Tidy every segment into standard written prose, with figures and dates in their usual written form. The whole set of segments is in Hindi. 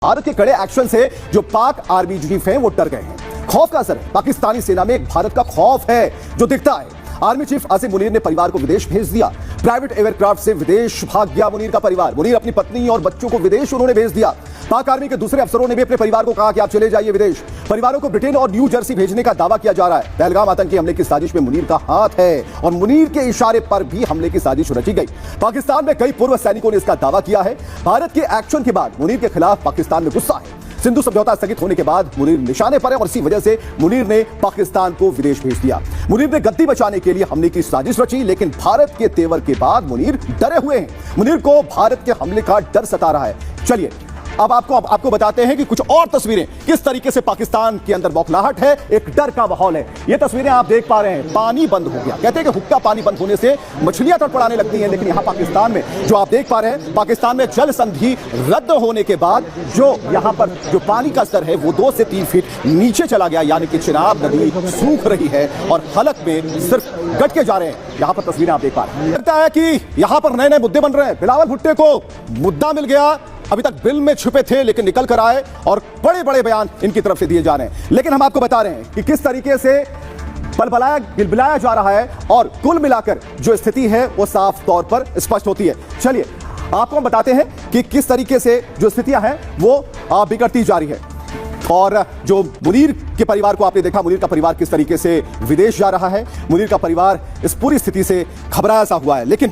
भारत के कड़े एक्शन से जो पाक आर्मी चीफ हैं वो डर गए हैं। खौफ का असर है। पाकिस्तानी सेना में एक भारत का खौफ है जो दिखता है। आर्मी चीफ आसिम मुनीर ने परिवार को विदेश भेज दिया। प्राइवेट एयरक्राफ्ट से विदेश भाग गया मुनीर का परिवार। मुनीर अपनी पत्नी और बच्चों को विदेश उन्होंने भेज दिया। पाक आर्मी के दूसरे अफसरों ने भी अपने परिवार को कहा कि आप चले जाइए विदेश। परिवारों को ब्रिटेन और न्यू जर्सी भेजने का दावा किया जा रहा है। पहलगाम आतंकी हमले की साजिश में मुनीर का हाथ है और मुनीर के इशारे पर भी हमले की साजिश रची गई। पाकिस्तान में कई पूर्व सैनिकों ने इसका दावा किया है। भारत के एक्शन के बाद मुनीर के खिलाफ पाकिस्तान में गुस्सा है। सिंधु समझौता स्थगित होने के बाद मुनीर निशाने पर है और इसी वजह से मुनीर ने पाकिस्तान को विदेश भेज दिया। मुनीर ने गद्दी बचाने के लिए हमले की साजिश रची, लेकिन भारत के तेवर के बाद मुनीर डरे हुए हैं। मुनीर को भारत के हमले का डर सता रहा है। चलिए अब आपको बताते हैं कि कुछ और तस्वीरें किस तरीके से पाकिस्तान के अंदर बौखलाहट है, एक डर का माहौल है। ये तस्वीरें आप देख पा रहे हैं। पानी बंद हो गया। कहते हैं कि हुक्का पानी बंद होने से मछलियां तड़पड़ाने लगती हैं, लेकिन यहां पाकिस्तान में जो आप देख पा रहे हैं, पाकिस्तान में जल संधि रद्द होने के बाद जो यहां पर जो पानी का स्तर है वो 2 से 3 फीट नीचे चला गया, यानी कि चिनाब नदी सूख रही है और हलक में सिर्फ गटके जा रहे हैं। यहां पर तस्वीरें आप देख पा रहे हैं। लगता है कि यहां पर नए नए मुद्दे बन रहे हैं। बिलावल भुट्टो को मुद्दा मिल गया। अभी तक बिल में छुपे थे लेकिन निकल कर आए और बड़े बड़े बयान इनकी तरफ से दिए जा रहे हैं। लेकिन हम आपको बता रहे हैं कि किस तरीके से गिलबिलाया जा रहा है और कुल मिलाकर जो स्थिति है वो साफ तौर पर स्पष्ट होती है। चलिए आपको हम बताते हैं कि किस तरीके से जो स्थितियां हैं वो बिगड़ती जा रही है। और जो मुनीर के परिवार को आपने देखा, मुनीर का परिवार किस तरीके से विदेश जा रहा है। मुनीर का परिवार इस पूरी स्थिति से घबराया सा हुआ है। लेकिन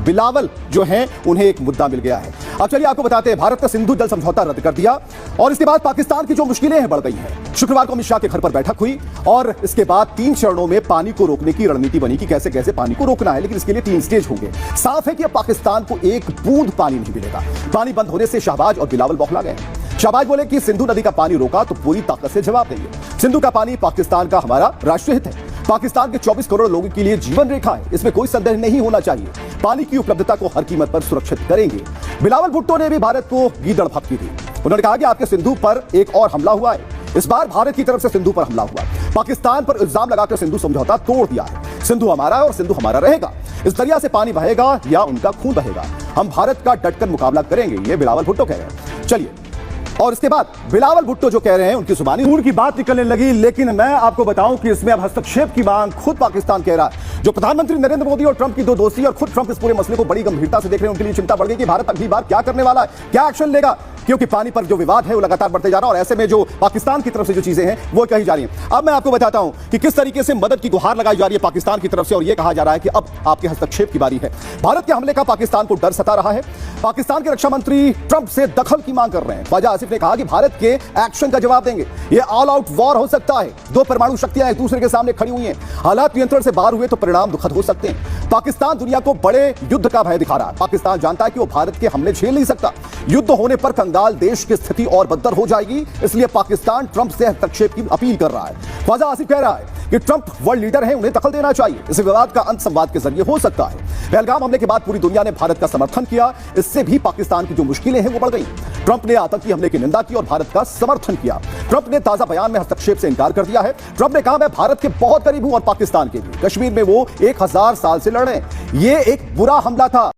बिलावल जो हैं उन्हें एक मुद्दा मिल गया है। अब चलिए आपको बताते हैं, भारत ने सिंधु जल समझौता रद्द कर दिया और इसके बाद पाकिस्तान की जो मुश्किलें हैं बढ़ गई हैं। शुक्रवार को अमित शाह के घर पर बैठक हुई और इसके बाद 3 चरणों में पानी को रोकने की रणनीति बनी कि कैसे कैसे पानी को रोकना है, लेकिन इसके लिए 3 स्टेज होंगे। साफ है कि अब पाकिस्तान को एक बूंद पानी नहीं मिलेगा। पानी बंद होने से शाहबाज और बिलावल बौखला गए। शाहबाज बोले कि सिंधु नदी का पानी रोका तो पूरी ताकत से जवाब देंगे। सिंधु का पानी पाकिस्तान का हमारा राष्ट्रीय हित है। पाकिस्तान के 24 करोड़ लोगों के लिए जीवन रेखा है, इसमें कोई संदेह नहीं होना चाहिए। पानी की उपलब्धता को हर कीमत पर सुरक्षित करेंगे। बिलावल भुट्टो ने भी भारत को गीदड़ भपकी थी। उन्होंने कहा कि आपके सिंधु पर एक और हमला हुआ है। इस बार भारत की तरफ से सिंधु पर हमला हुआ। पाकिस्तान पर इल्जाम लगाकर सिंधु समझौता तोड़ दिया है। सिंधु हमारा है और सिंधु हमारा रहेगा। इस दरिया से पानी बहेगा या उनका खून बहेगा। हम भारत का डटकर मुकाबला करेंगे, ये बिलावल भुट्टो कह रहे हैं। चलिए, और इसके बाद बिलावल भुट्टो जो कह रहे हैं उनकी जुबानी खून की बात निकलने लगी। लेकिन मैं आपको बताऊं कि इसमें अब हस्तक्षेप की मांग खुद पाकिस्तान कह रहा है। जो प्रधानमंत्री नरेंद्र मोदी और ट्रंप की दो दोस्ती और खुद ट्रंप इस पूरे मसले को बड़ी गंभीरता से देख रहे हैं, उनके लिए चिंता बढ़ गई कि भारत अगली बार क्या करने वाला है, क्या एक्शन लेगा, क्योंकि पानी पर जो विवाद है वो लगातार बढ़ते जा रहा है और ऐसे में जो पाकिस्तान की तरफ से जो चीजें हैं वो कही जा रही हैं। अब मैं आपको बताता हूं कि किस तरीके से मदद की गुहार लगाई जा रही है पाकिस्तान की तरफ से और यह कहा जा रहा है कि अब आपके हस्तक्षेप की बारी है। भारत के हमले का पाकिस्तान को डर सता रहा है। पाकिस्तान के रक्षा मंत्री ट्रंप से दखल की मांग कर रहे हैं। ख्वाजा आसिफ ने कहा कि भारत के एक्शन का जवाब देंगे। यह ऑल आउट वॉर हो सकता है। 2 परमाणु शक्तियां एक दूसरे के सामने खड़ी हुई हैं। हालात नियंत्रण से बाहर हुए तो परिणाम दुखद हो सकते हैं। पाकिस्तान दुनिया को बड़े युद्ध का भय दिखा रहा है। पाकिस्तान जानता है कि वो भारत के हमले झेल नहीं सकता। युद्ध होने पर कंगाल देश की स्थिति और बदतर हो जाएगी, इसलिए पाकिस्तान ट्रंप से हस्तक्षेप की अपील कर रहा है। ख्वाजा आसिफ कह रहा है कि ट्रंप वर्ल्ड लीडर हैं, उन्हें दखल देना चाहिए। इस विवाद का अंत संवाद के जरिए हो सकता है। पहलगाम हमले के बाद पूरी दुनिया ने भारत का समर्थन किया। इससे भी पाकिस्तान की जो मुश्किलें हैं वो बढ़ गई। ट्रंप ने आतंकी हमले की निंदा की और भारत का समर्थन किया। ट्रंप ने ताजा बयान में हस्तक्षेप से इनकार कर दिया है। ट्रंप ने कहा मैं भारत के बहुत करीब हूं और पाकिस्तान के भी। कश्मीर में वो 1000 साल से लड़ रहे हैं। ये एक बुरा हमला था।